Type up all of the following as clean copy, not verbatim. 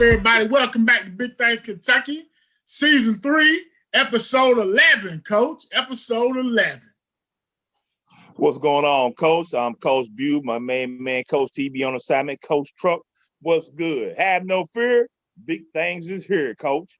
everybody? Welcome back to Big Things Kentucky, Season 3, Episode 11, Coach. Episode 11. What's going on, Coach? I'm Coach Bew, my main man, Coach TB on assignment. Coach Truck, what's good? Have no fear. Big Things is here, Coach.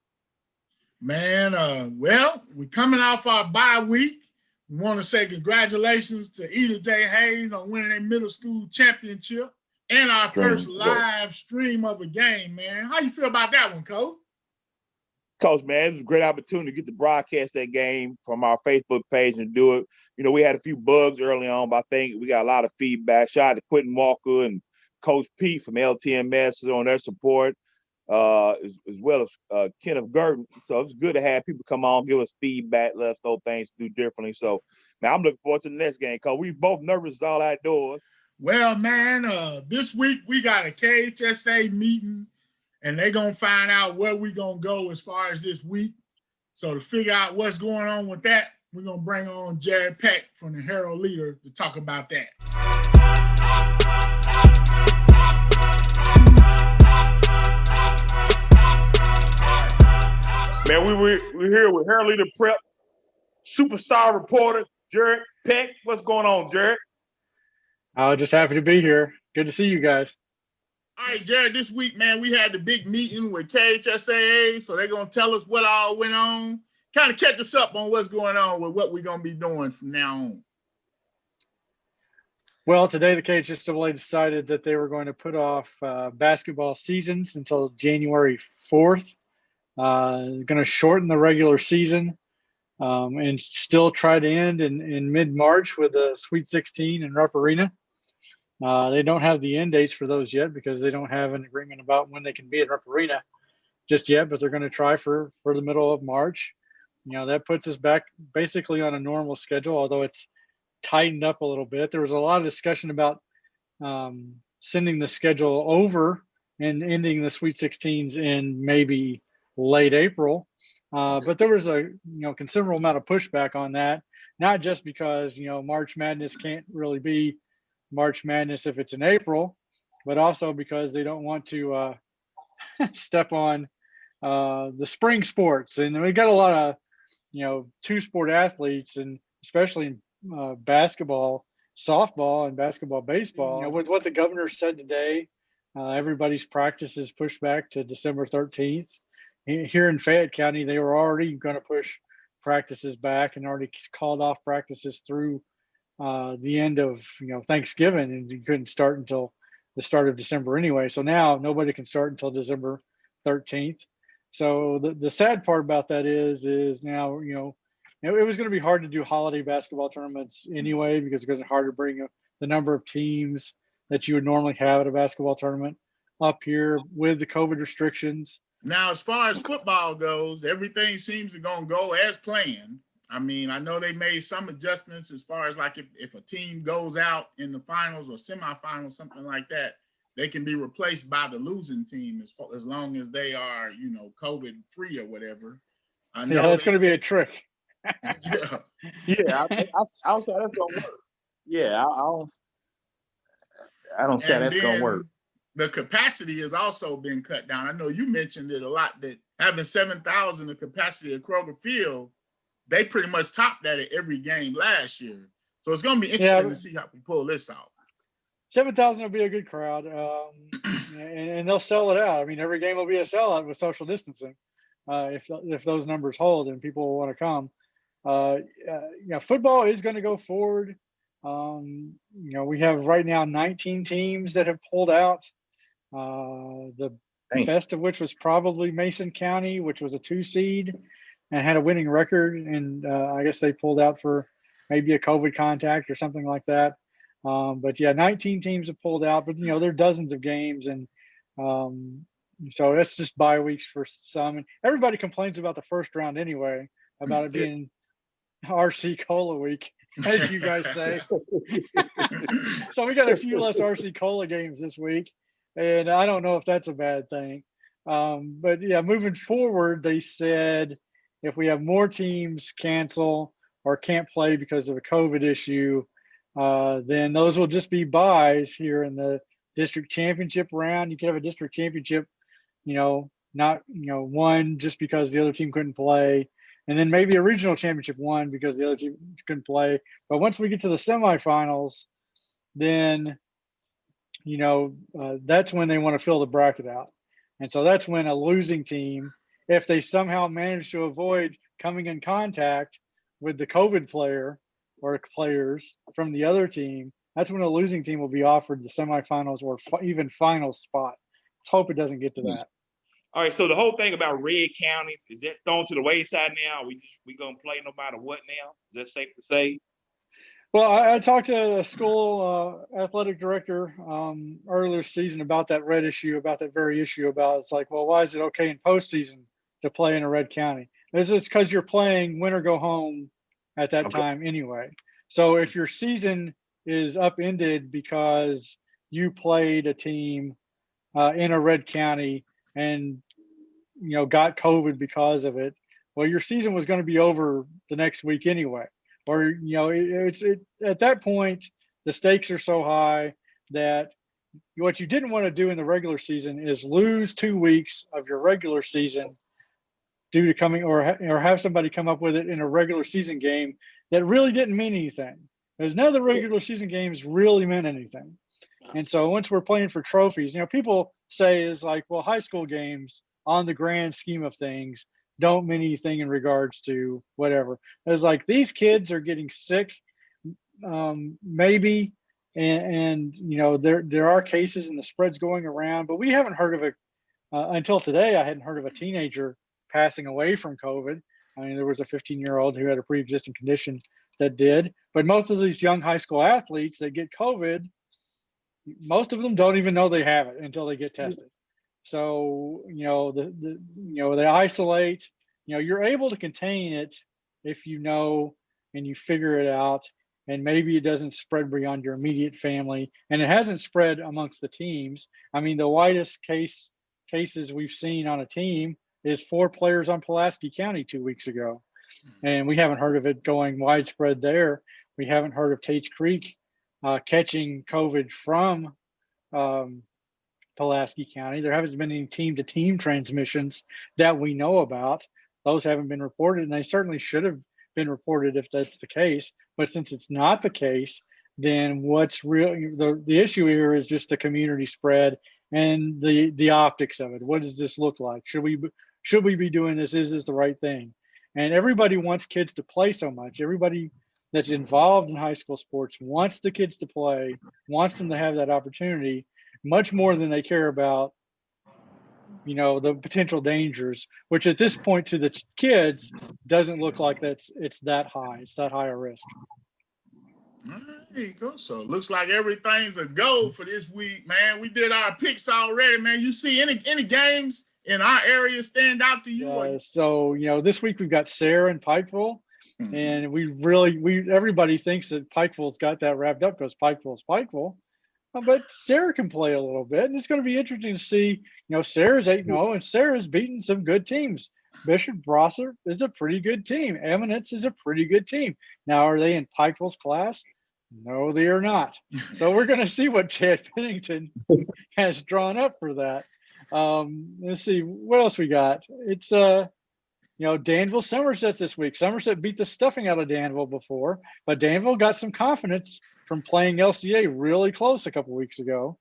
Man, well, we're coming off our bye week. We want to say congratulations to Eda J. Hayes on winning a middle school championship and our first live stream of a game, man. How you feel about that one, Coach? Coach, man, it was a great opportunity to get to broadcast that game from our Facebook page and do it. You know, we had a few bugs early on, but I think we got a lot of feedback. Shout out to Quentin Walker and Coach Pete from LTMS on their support, as well as Kenneth Gurdon. So it's good to have people come on, give us feedback, let us know things to do differently. So, man, I'm looking forward to the next game, because we both nervous all outdoors. Well, man, this week we got a KHSAA meeting, and they're going to find out where we're going to go as far as this week. So to figure out what's going on with that, we're going to bring on Jared Peck from the Herald Leader to talk about that. Man, we're here with Herald Leader Prep superstar reporter Jared Peck. What's going on, Jared? Just happy to be here. Good to see you guys. All right, Jared, this week, man, we had the big meeting with KHSAA, so they're going to tell us what all went on, kind of catch us up on what's going on with what we're going to be doing from now on. Well, today the KHSAA decided that they were going to put off basketball seasons until January 4th. Going to shorten the regular season and still try to end in mid-March with a Sweet 16 in Rupp Arena. They don't have the end dates for those yet because they don't have an agreement about when they can be at Rupp Arena just yet, but they're going to try for the middle of March. You know, that puts us back basically on a normal schedule, although it's tightened up a little bit. There was a lot of discussion about sending the schedule over and ending the Sweet 16s in maybe late April. But there was a considerable amount of pushback on that, not just because, March Madness can't really be March Madness if it's in April, but also because they don't want to step on the spring sports. And we got a lot of, two-sport athletes, and especially in basketball, softball, and basketball, baseball. With what the governor said today, everybody's practice is pushed back to December 13th. Here in Fayette County, they were already going to push practices back and already called off practices through the end of Thanksgiving, and you couldn't start until the start of December anyway. So now nobody can start until December 13th. So the sad part about that is now it was going to be hard to do holiday basketball tournaments anyway, because it's hard to bring the number of teams that you would normally have at a basketball tournament up here with the COVID restrictions. Now, as far as football goes, everything seems to go as planned. I mean, I know they made some adjustments as far as like if a team goes out in the finals or semifinals, something like that, they can be replaced by the losing team as long as they are, COVID free or whatever. I know that's going to be a trick. Yeah, I'll say that's going to work. Yeah, I don't say that's going to work. The capacity has also been cut down. I know you mentioned it a lot, that having 7,000 the capacity at Kroger Field, they pretty much topped that at every game last year. So it's going to be interesting to see how we pull this out. 7,000 will be a good crowd, and they'll sell it out. I mean, every game will be a sellout with social distancing if those numbers hold and people will want to come. Football is going to go forward. We have right now 19 teams that have pulled out. The best of which was probably Mason County, which was a 2 seed and had a winning record. And I guess they pulled out for maybe a COVID contact or something like that. But yeah, 19 teams have pulled out, but there are dozens of games. And so that's just bye weeks for some. And everybody complains about the first round anyway, about it being RC Cola week, as you guys say. So we got a few less RC Cola games this week, and I don't know if that's a bad thing. But yeah, moving forward, they said if we have more teams cancel or can't play because of a COVID issue, then those will just be buys here in the district championship round. You can have a district championship not, won just because the other team couldn't play. And then maybe a regional championship won because the other team couldn't play. But once we get to the semifinals, then, that's when they want to fill the bracket out. And so that's when a losing team, if they somehow manage to avoid coming in contact with the COVID player or players from the other team, that's when a losing team will be offered the semifinals or even final spot. Let's hope it doesn't get to that. All right, so the whole thing about red counties, is that thrown to the wayside now? We gonna play no matter what now? Is that safe to say? Well, I talked to the school athletic director earlier this season about that red issue, about that very issue. About it's like, well, why is it okay in postseason to play in a red county? This is because you're playing win or go home at that time anyway. So if your season is upended because you played a team in a red county and got COVID because of it, well, your season was going to be over the next week anyway. Or it's at that point the stakes are so high that what you didn't want to do in the regular season is lose 2 weeks of your regular season due to coming or have somebody come up with it in a regular season game that really didn't mean anything. Because none of the regular season games really meant anything. And so once we're playing for trophies, people say is like, well, high school games on the grand scheme of things don't mean anything in regards to whatever. It's like these kids are getting sick, maybe, and there are cases and the spread's going around, but we haven't heard of it until today. I hadn't heard of a teenager passing away from COVID. I mean, there was a 15-year-old who had a pre-existing condition that did, but most of these young high school athletes that get COVID, most of them don't even know they have it until they get tested. So, they isolate, you're able to contain it if you know and you figure it out, and maybe it doesn't spread beyond your immediate family, and it hasn't spread amongst the teams. I mean, the widest cases we've seen on a team is 4 players on Pulaski County 2 weeks ago. And we haven't heard of it going widespread there. We haven't heard of Tate's Creek catching COVID from Pulaski County. There haven't been any team-to-team transmissions that we know about. Those haven't been reported, and they certainly should have been reported if that's the case. But since it's not the case, then what's real? The issue here is just the community spread and the optics of it. What does this look like? Should we be doing this? Is this the right thing? And everybody wants kids to play so much. Everybody that's involved in high school sports wants the kids to play, wants them to have that opportunity, much more than they care about, the potential dangers, which at this point to the kids doesn't look like it's that high. It's that high a risk. There you go. So it looks like everything's a go for this week, man. We did our picks already, man. You see any games in our area stand out to you? So, this week we've got Sarah and Pikeville. Mm-hmm. And everybody thinks that Pikeville's got that wrapped up because Pikeville's Pikeville. But Sarah can play a little bit, and it's going to be interesting to see. Sarah's 8-0, and Sarah's beaten some good teams. Bishop Brosser is a pretty good team. Eminence is a pretty good team. Now, are they in Pikeville's class? No, they are not. So we're going to see what Chad Pennington has drawn up for that. Let's see what else we got. It's Danville Somerset this week. Somerset beat the stuffing out of Danville before, but Danville got some confidence from playing LCA really close a couple weeks ago.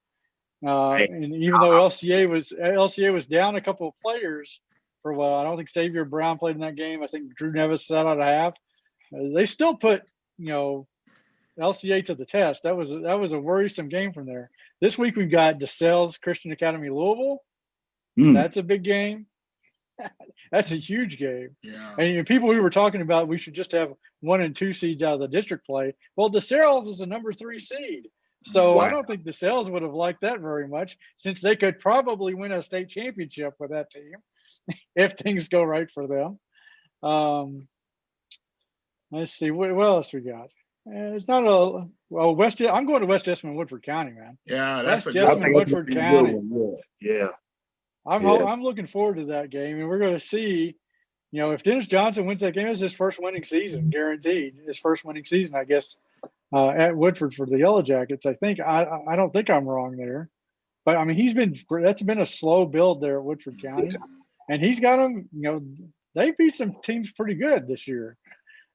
And even though LCA was down a couple of players for a while, I don't think Xavier Brown played in that game. I think Drew Nevis sat out a half. They still put LCA to the test. That was a worrisome game from there. This week we've got DeSales Christian Academy Louisville. That's a big game. That's a huge game. Yeah. And people we were talking about, we should just have 1 and 2 seeds out of the district play. Well, DeSales is a number 3 seed. So wow. I don't think DeSales would have liked that very much, since they could probably win a state championship with that team if things go right for them. Let's see, what else we got? It's not a West. I'm going to West Jessamine, Woodford County, man. Yeah, that's West Jessamine, Woodford County. Yeah. I'm looking forward to that game, and we're going to see, if Dennis Johnson wins that game, it's his first winning season, guaranteed. His first winning season, I guess, at Woodford for the Yellow Jackets. I think I don't think I'm wrong there. But I mean, that's been a slow build there at Woodford County, and he's got them. They beat some teams pretty good this year.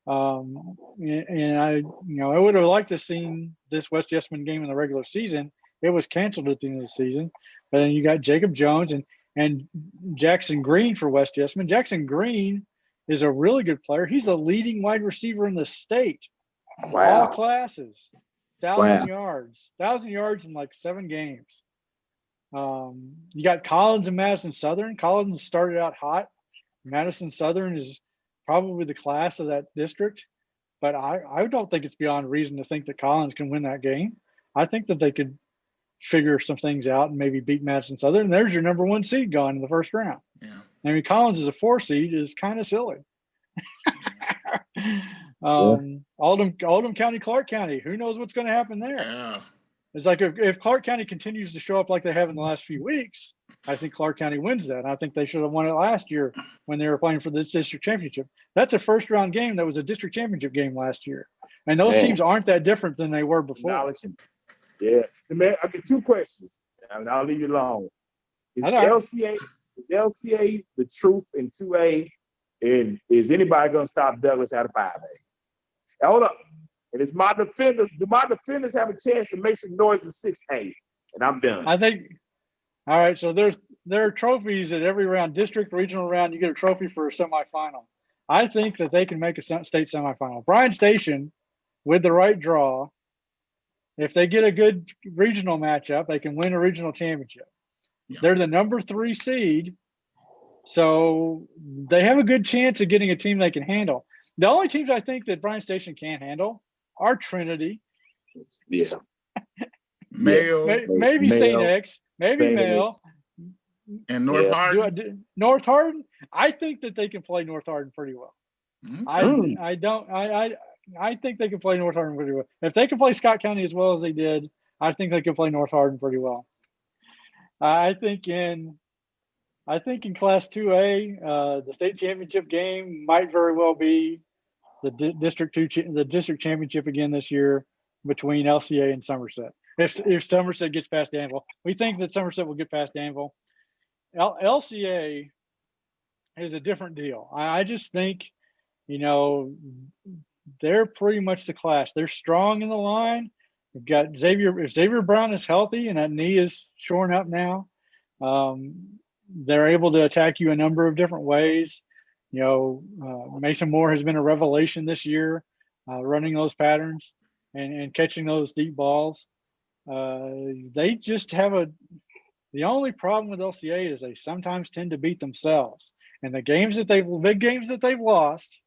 And I would have liked to have seen this West Jessamine game in the regular season. It was canceled at the end of the season. But then you got Jacob Jones and Jackson Green for West Jessamine. Jackson Green is a really good player. He's the leading wide receiver in the state. Wow. All classes. 1,000 yards in like 7 games. You got Collins and Madison Southern. Collins started out hot. Madison Southern is probably the class of that district, but I don't think it's beyond reason to think that Collins can win that game. I think that they could figure some things out and maybe beat Madison Southern. There's your number 1 seed gone in the first round. Yeah. I mean, Collins is a 4 seed is kind of silly. Oldham County, Clark County. Who knows what's going to happen there? Yeah. It's like if Clark County continues to show up like they have in the last few weeks, I think Clark County wins that. I think they should have won it last year when they were playing for this district championship. That's a first round game that was a district championship game last year. And those teams aren't that different than they were before. Yeah. Man, I get 2 questions, and I'll leave you alone. Is LCA the truth in 2A? And is anybody going to stop Douglas out of 5A? Now, hold up. And it's my defenders. Do my defenders have a chance to make some noise in 6A? And I'm done. I think. All right. So there are trophies at every round, district, regional round. You get a trophy for a semifinal. I think that they can make a state semifinal. Bryan Station, with the right draw, if they get a good regional matchup, they can win a regional championship. Yeah. They're the number 3 seed, so they have a good chance of getting a team they can handle. The only teams I think that Bryan Station can't handle are Trinity. Yeah. Maybe St. X, maybe Mail. And North Hardin. North Hardin, I think that they can play North Hardin pretty well. Okay. I think they can play North Hardin pretty well. If they can play Scott County as well as they did, I think they can play North Hardin pretty well. I think in Class 2A, the state championship game might very well be the district championship again this year between LCA and Somerset. If Somerset gets past Danville, we think that Somerset will get past Danville. LCA is a different deal. I just think, they're pretty much the class. They're strong in the line. We've got Xavier. If Xavier Brown is healthy and that knee is shorn up now, they're able to attack you a number of different ways. Mason Moore has been a revelation this year, running those patterns and catching those deep balls. They just have the only problem with LCA is they sometimes tend to beat themselves. And the big games that they've lost,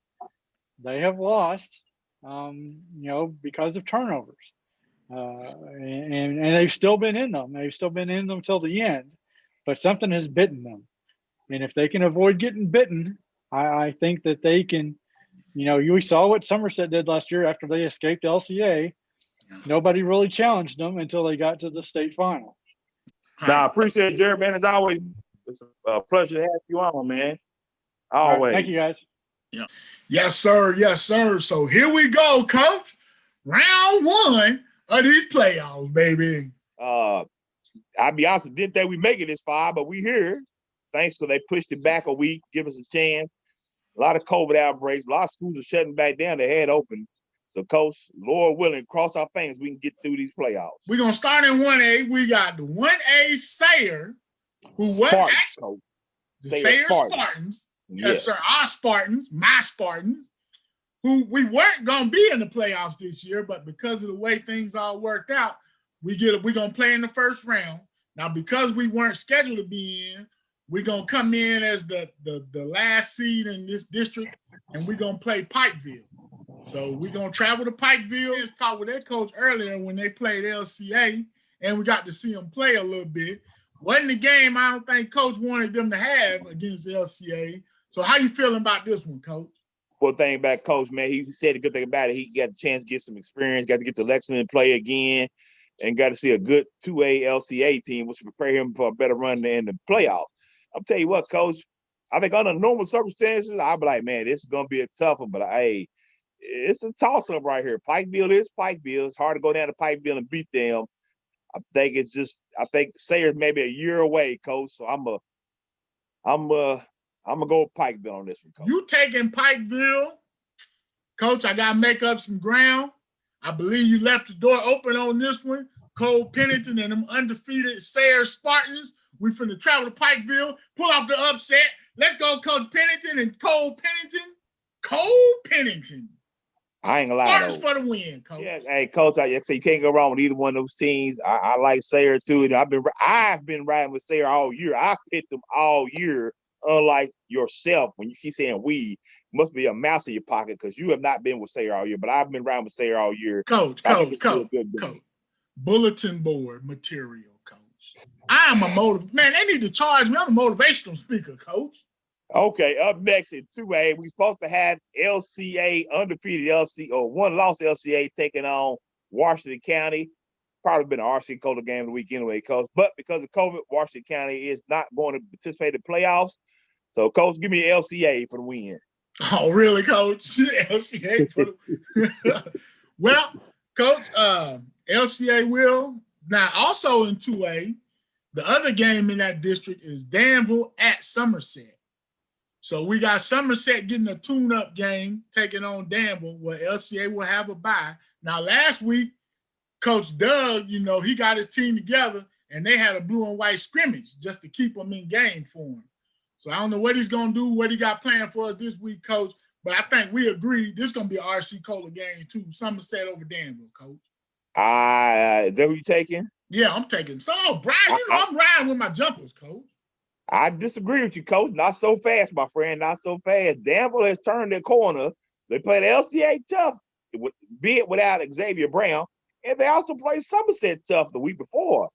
they have lost, because of turnovers. And they've still been in them. They've still been in them till the end, but something has bitten them. And if they can avoid getting bitten, I think that they can, we saw what Somerset did last year after they escaped LCA. Nobody really challenged them until they got to the state final. I appreciate it, Jared, man. As always, it's a pleasure to have you on, man. Always. Right, thank you, guys. Yeah. Yes, sir. Yes, sir. So here we go, Coach. Round 1 of these playoffs, baby. I'll be honest, didn't think we make it this far, but we here. Thanks for they pushed it back a week, give us a chance. A lot of COVID outbreaks. A lot of schools are shutting back down. They had open. So, Coach, Lord willing, cross our fingers, we can get through these playoffs. We're going to start in 1A. We got the 1A Sayre, who Spartans, Coach. The Sayre Spartans. Yes, sir. Our Spartans, my Spartans, who we weren't going to be in the playoffs this year, but because of the way things all worked out, we're going to play in the first round. Now, because we weren't scheduled to be in, we're going to come in as the last seed in this district, and we're going to play Pikeville. So we're going to travel to Pikeville. I just talked with their coach earlier when they played LCA, and we got to see them play a little bit. Wasn't the game I don't think Coach wanted them to have against LCA. So how you feeling about this one, Coach? Well, thing about Coach, man, he said a good thing about it. He got a chance to get some experience, got to get to Lexington and play again, and got to see a good 2A LCA team, which will prepare him for a better run in the playoffs. I'll tell you what, Coach, I think under normal circumstances, I'll be like, man, this is going to be a tough one, but hey, it's a toss-up right here. Pikeville is Pikeville. It's hard to go down to Pikeville and beat them. I think Sayer's maybe a year away, Coach. So I'm gonna go with Pikeville on this one, Coach. You taking Pikeville, Coach? I gotta make up some ground. I believe you left the door open on this one. Cole Pennington and them undefeated Sayers Spartans. We finna travel to Pikeville, pull off the upset. Let's go, Coach Pennington and Cole Pennington. Cole Pennington. I ain't gonna lie, Spartans for the win, Coach. Yeah, hey, Coach, I say you can't go wrong with either one of those teams. I like Sayer too. And I've been riding with Sayer all year. I picked them all year. Unlike yourself, when you keep saying we, must be a mouse in your pocket because you have not been with Sayer all year. But I've been riding with Sayer all year. Coach. Bulletin board material, Coach. I am man. They need to charge me. I'm a motivational speaker, Coach. Okay, up next in 2A, we're supposed to have LCA, undefeated LCA, or one lost LCA taking on Washington County. Probably been an RC Cola game of the week anyway, Coach. But because of COVID, Washington County is not going to participate in playoffs. So, Coach, give me an LCA for the win. Oh, really, Coach? LCA for the Well, Coach, LCA will. Now, also in 2A, the other game in that district is Danville at Somerset. So we got Somerset getting a tune-up game, taking on Danville, where LCA will have a bye. Now, last week, Coach Doug, he got his team together, and they had a blue and white scrimmage just to keep them in game for him. So I don't know what he's going to do, what he got planned for us this week, Coach, but I think we agree this is going to be an RC Cola game, too. Somerset over Danville, Coach. Is that who you taking? Yeah, I'm taking. So, Brian, I'm riding with my jumpers, Coach. I disagree with you, Coach. Not so fast, my friend. Not so fast. Danville has turned their corner. They played LCA tough, be it without Xavier Brown, and they also played Somerset tough the week before.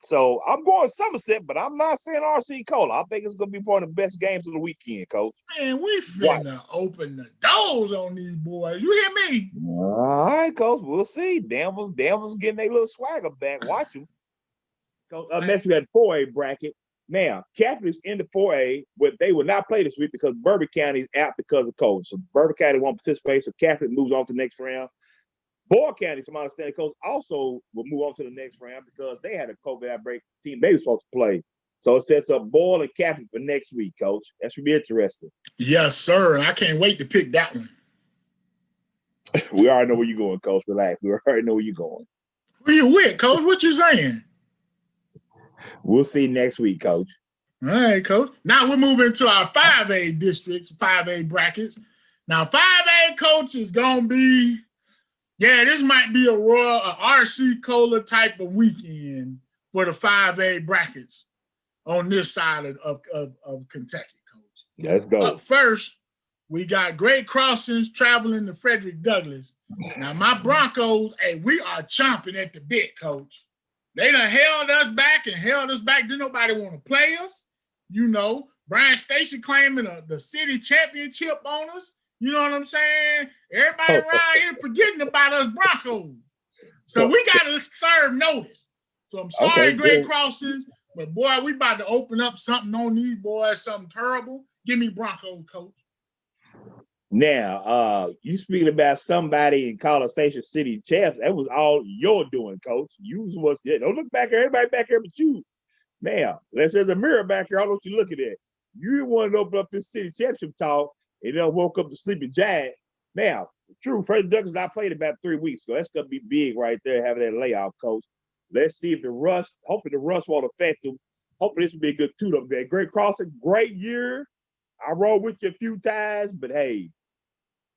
So I'm going Somerset, but I'm not saying RC Cola. I think it's going to be one of the best games of the weekend, Coach. Man, we finna open the doors on these boys. You hear me? All right, Coach. We'll see. Danville's getting their little swagger back. Watch them. Coach, next we got 4A bracket. Now, Catholic's in the 4A, but they will not play this week because Bourbon County is out because of COVID. So Bourbon County won't participate, so Catholic moves on to the next round. Boyle County, from my understanding, Coach, also will move on to the next round because they had a COVID outbreak team they were supposed to play. So it sets up Boyle and Catholic for next week, Coach. That should be interesting. Yes, sir. And I can't wait to pick that one. We already know where you're going, Coach. Relax. We already know where you're going. Who you with, Coach? What you saying? We'll see next week, Coach. All right, Coach. Now we're moving to our 5A districts, 5A brackets. Now, 5A, Coach, is going to be, this might be a RC Cola type of weekend for the 5A brackets on this side of Kentucky, Coach. Let's go. Up first, we got Great Crossings traveling to Frederick Douglass. Now, my Broncos, we are chomping at the bit, Coach. They done held us back. Didn't nobody want to play us. Bryan Station claiming the city championship on us. You know what I'm saying? Everybody around here forgetting about us Broncos. So we got to serve notice. So I'm sorry, Great Crossings, but boy, we about to open up something on these boys, something terrible. Give me Broncos, Coach. Now, you speaking about somebody in College Station City champs, that was all your doing, Coach. You was don't look back here, everybody back here but you. Now, unless there's a mirror back here, I don't know what you're looking at. You wanted to open up this city championship talk and then woke up the sleeping giant. Now, true, Freddie Douglas, I played about 3 weeks ago. That's gonna be big right there, having that layoff, Coach. Let's see if hopefully the rust won't affect him. Hopefully this will be a good tune-up game. Great Crossing, great year. I rode with you a few times, but hey,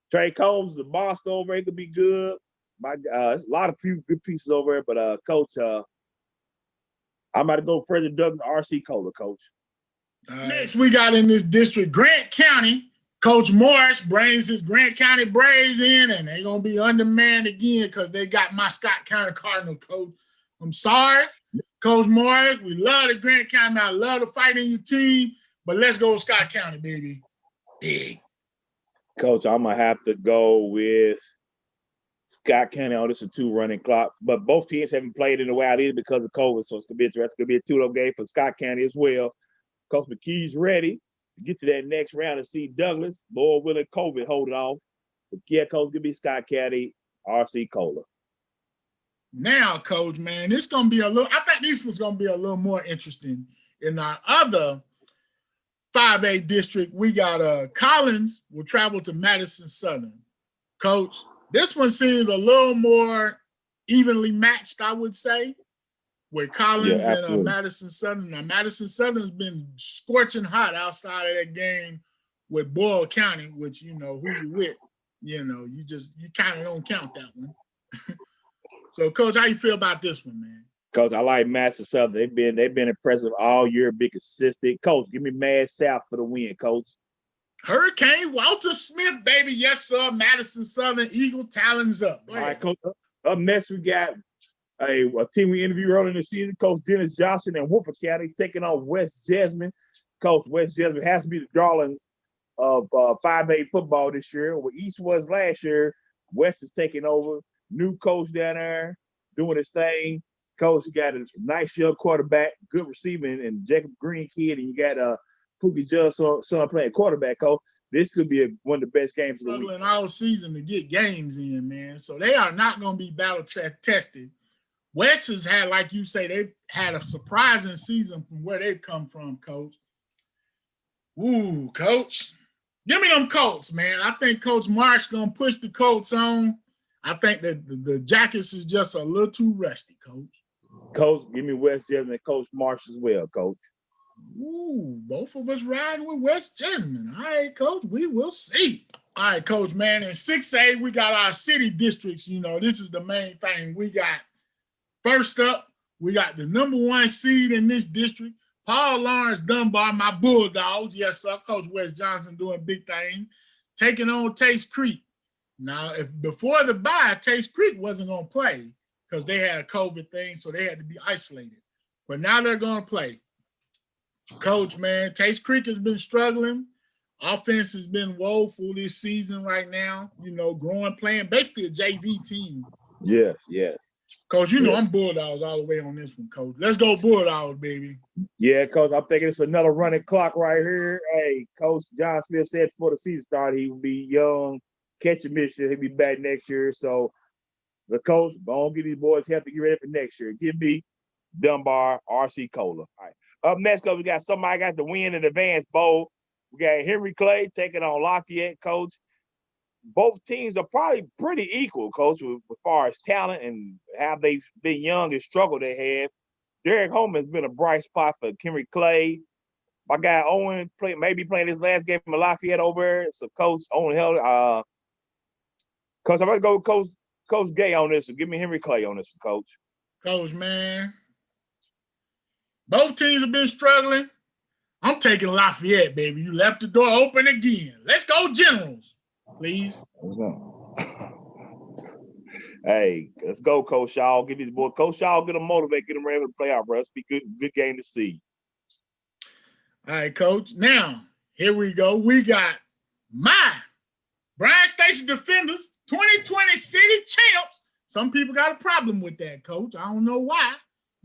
Trey Combs, the boss over there, could be good. There's a lot of few good pieces over there, but Coach, I'm about to go further Douglas RC Cola, Coach. Next, we got in this district, Grant County. Coach Morris brings his Grant County Braves in, and they're going to be undermanned again because they got my Scott County Cardinal, Coach. I'm sorry, Coach Morris. We love the Grant County. I love the fight in your team, but let's go Scott County, baby. Big. Coach, I'm going to have to go with Scott County on this a 2-running clock, but both teams haven't played in a while either because of COVID, so it's going to be interesting. It's going to be a 2-0 game for Scott County as well. Coach McKee's ready to get to that next round and see Douglas, Lord willing, COVID hold it off. But yeah, Coach, give me Scott County, RC Cola. Now, Coach, man, this gonna be a little. I think this was gonna be a little more interesting. In our other 5A district, we got Collins will travel to Madison Southern. Coach, this one seems a little more evenly matched, I would say, with Collins and Madison Southern. Now, Madison Southern's been scorching hot outside of that game with Boyle County, which you know who you with. You know, you kind of don't count that one. So, Coach, how you feel about this one, man? Coach, I like Madison Southern. They've been impressive all year, be consistent. Coach, give me Mad South for the win, Coach. Hurricane Walter Smith, baby. Yes, sir. Madison Southern Eagle talons up. All right, Coach. Up next, we got a team we interviewed earlier in the season, Coach Dennis Johnson and Woodford County taking on West Jasmine. Coach, West Jasmine has to be the darlings of 5A football this year. Where East was last year, West is taking over. New coach down there doing his thing. Coach, you got a nice young quarterback, good receiving, and Jacob Green kid, and you got Pookie Judd's son playing quarterback. Coach, this could be one of the best games of the week. Struggling all season to get games in, man. So they are not going to be battle tested. West has had, like you say, they've had a surprising season from where they've come from, Coach. Ooh, Coach. Give me them Colts, man. I think Coach Marsh going to push the Colts on. I think that the Jackets is just a little too rusty, Coach. Coach, give me West Jasmine and Coach Marsh as well, Coach. Ooh, both of us riding with West Jasmine. All right, Coach, we will see. All right, Coach, man, in 6A, we got our city districts. You know, this is the main thing. We got, first up, we got the #1 seed in this district, Paul Lawrence Dunbar, my Bulldogs. Yes, sir, Coach Wes Johnson doing big thing, taking on Taste Creek. Now, if before the bye, Taste Creek wasn't going to play because they had a COVID thing, so they had to be isolated. But now they're going to play. Coach, man, Taste Creek has been struggling. Offense has been woeful this season right now. You know, playing basically a JV team. Yes, yes. Coach, you know I'm Bulldogs all the way on this one, Coach. Let's go Bulldogs, baby. Yeah, Coach, I'm thinking it's another running clock right here. Hey, Coach John Smith said before the season started he would be young, catch a mission. He'll be back next year. So the coach, gonna get these boys have to get ready for next year. Give me Dunbar, RC Cola. All right. Up next, Coach, we got somebody got the win in the Advanced Bowl. We got Henry Clay taking on Lafayette, Coach. Both teams are probably pretty equal, Coach, as far as talent and how they've been young and struggle they have. Derek Holman has been a bright spot for Henry Clay. My guy Owen maybe playing his last game in Lafayette over there. So, Coach Owen Coach, I'm going to go with Coach Gay on this. So give me Henry Clay on this one, Coach. Coach, man. Both teams have been struggling. I'm taking Lafayette, baby. You left the door open again. Let's go Generals, please. Hey, let's go, Coach Shaw. Give these boys, Coach Shaw, get them motivated, get them ready for the playoff, bro. It's be good game to see. All right, Coach. Now, here we go. We got my Bryan Station Defenders, 2020 City Champs. Some people got a problem with that, Coach. I don't know why.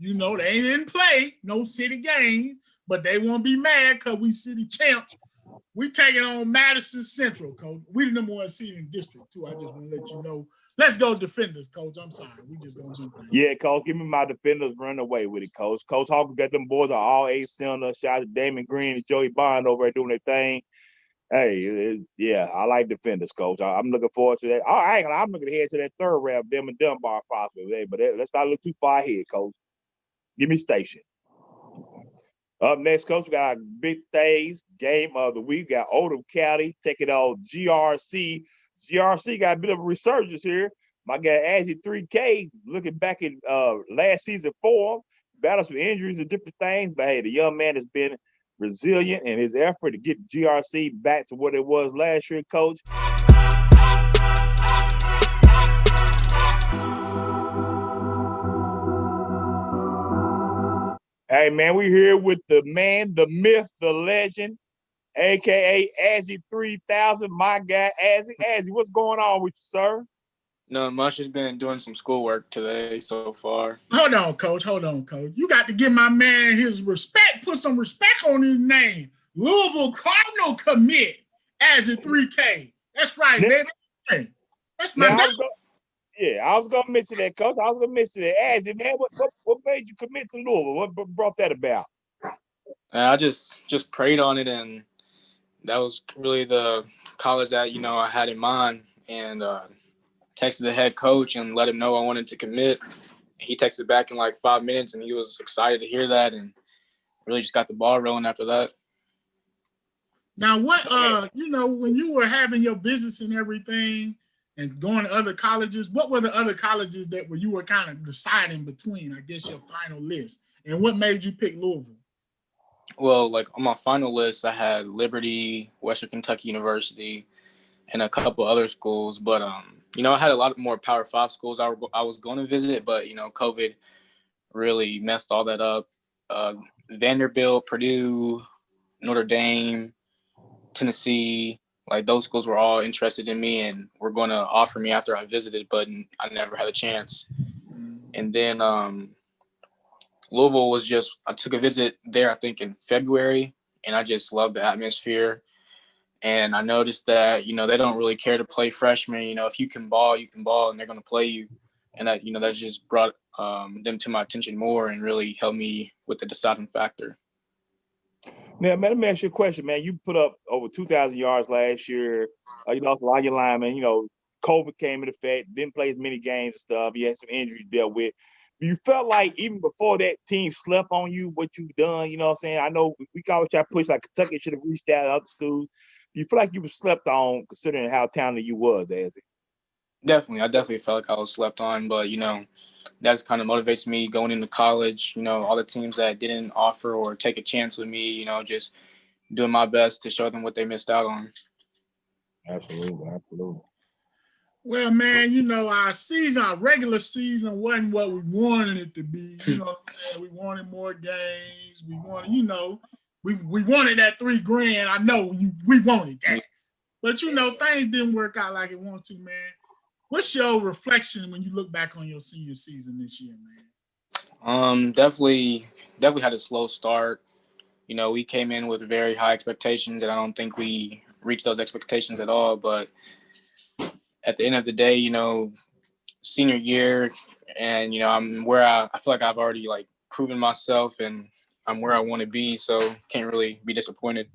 You know, they didn't play no city game, but they won't be mad because we city champs. We taking on Madison Central, Coach. We the #1 seed in district, too. I just want to let you know. Let's go Defenders, Coach. I'm sorry. We just going to do things. Yeah, Coach. Give me my Defenders running away with it, Coach. Coach Hawkins got them boys are all 8 center. Shout out to Damon Green and Joey Bond over there doing their thing. Hey, yeah, I like Defenders, Coach. I'm looking forward to that. I'm looking ahead to that third round, them and Dunbar possibly. But let's not look too far ahead, Coach. Give me Station. Up next, Coach, we got big days game of the week. We got Oldham County taking on GRC. GRC got a bit of a resurgence here. My guy Azzy 3K looking back in last season form, battles with injuries and different things. But hey, the young man has been resilient in his effort to get GRC back to what it was last year, Coach. Hey, man, we here with the man, the myth, the legend, a.k.a. Azzy 3000, my guy, Azzy. Azzy, what's going on with you, sir? Not much. Just been doing some schoolwork today so far. Hold on, Coach. You got to give my man his respect. Put some respect on his name. Louisville Cardinal commit Azzy 3K. That's right, baby. Hey, that's my guy. Yeah, I was gonna mention that, Coach. I was gonna mention that. Azzy, man, what made you commit to Louisville? What brought that about? And I just prayed on it, and that was really the college that I had in mind. And texted the head coach and let him know I wanted to commit. He texted back in like 5 minutes, and he was excited to hear that, and really just got the ball rolling after that. Now, what when you were having your visits and everything, and going to other colleges, what were the other colleges that you were kind of deciding between? I guess your final list, and what made you pick Louisville? Well, like on my final list, I had Liberty, Western Kentucky University, and a couple other schools. But I had a lot more Power 5 schools I was going to visit, but COVID really messed all that up. Vanderbilt, Purdue, Notre Dame, Tennessee, like those schools were all interested in me and were going to offer me after I visited, but I never had a chance. And then Louisville I took a visit there, I think in February, and I just loved the atmosphere. And I noticed that, they don't really care to play freshmen. If you can ball, you can ball, and they're going to play you. And that, that just brought them to my attention more and really helped me with the deciding factor. Now, man, let me ask you a question, man. You put up over 2,000 yards last year. You lost a lot of your linemen. COVID came into effect, didn't play as many games and stuff. You had some injuries to deal with. You felt like even before that team slept on you, what you've done, you know what I'm saying? I know we always try to push like Kentucky should have reached out to other schools. You feel like you were slept on considering how talented you was, Azzy? Definitely. I definitely felt like I was slept on, but, that's kind of motivates me going into college. All the teams that didn't offer or take a chance with me, just doing my best to show them what they missed out on. Absolutely. Well, man, our regular season wasn't what we wanted it to be. You know what I'm saying? We wanted more games. We wanted, we wanted that $3,000. I know we wanted that. But, things didn't work out like it wanted to, man. What's your reflection when you look back on your senior season this year, man? Definitely had a slow start. We came in with very high expectations, and I don't think we reached those expectations at all. But at the end of the day, senior year, and I'm where I feel like I've already like proven myself, and I'm where I want to be. So can't really be disappointed.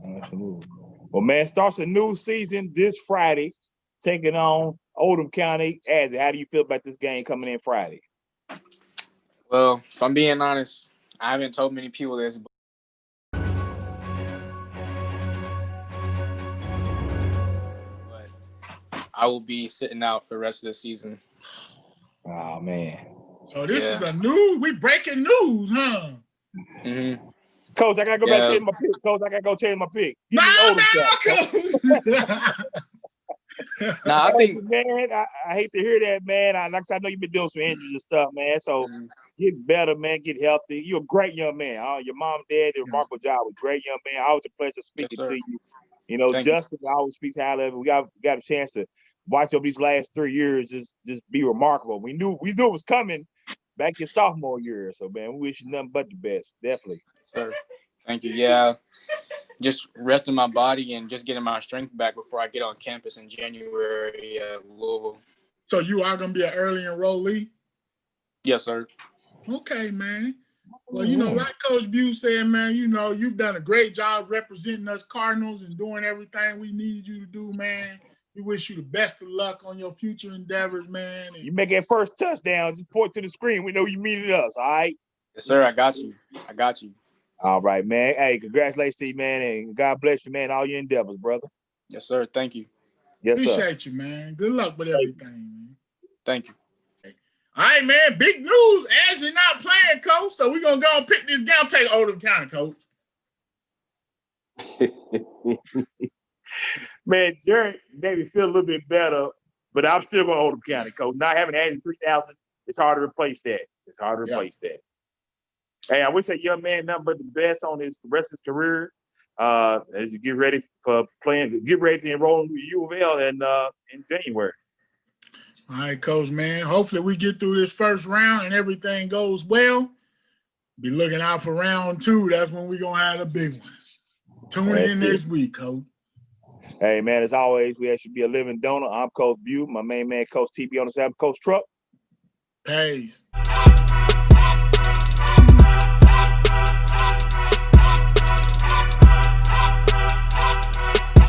Absolutely. Well, man, starts a new season this Friday, taking on Oldham County. Azzy, how do you feel about this game coming in Friday? Well, if I'm being honest, I haven't told many people this, but I will be sitting out for the rest of the season. Oh, man. So this is we breaking news, huh? Mm-hmm. Coach, I got to go back and change my pick. Coach, I got to go change my pick. No, Coach. I think, man, I hate to hear that, man. I know you've been doing some injuries and stuff, man. So get better, man. Get healthy. You're a great young man. Your mom and dad did a remarkable job. A great young man. Always a pleasure speaking to you. Thank Justin always speaks highly of it. We got a chance to watch over these last 3 years just be remarkable. We knew it was coming back your sophomore year. So, man, we wish you nothing but the best. Definitely. Sir. Thank you. Yeah. Just resting my body and just getting my strength back before I get on campus in January at Louisville. So you are going to be an early enrollee? Yes, sir. Okay, man. Well, like Coach Buse said, man, you've done a great job representing us Cardinals and doing everything we needed you to do, man. We wish you the best of luck on your future endeavors, man. You make that first touchdown, just point to the screen. We know you mean us, all right? Yes, sir. I got you. All right, man. Hey, congratulations to you, man, and God bless you, man, all your endeavors, brother. Yes, sir. Thank you. Yes, sir. Appreciate you, man. Good luck with everything, man. Thank you. All right, man. Big news. Azzy not playing, Coach. So we're going to go and pick this down. Take Oldham County, Coach. Man, Jared made me feel a little bit better, but I'm still going to Oldham County, Coach. Not having Azzy 3,000, it's hard to replace that. Hey, I wish that young man nothing but the best on the rest of his career as you get ready to enroll in U of L in January. All right, Coach, man. Hopefully we get through this first round and everything goes well. Be looking out for round 2. That's when we're going to have the big ones. Tune in next week, Coach. Hey, man, as always, we should be a living donor. I'm Coach Bew, my main man, Coach TB on the side, Coach Truck. Peace.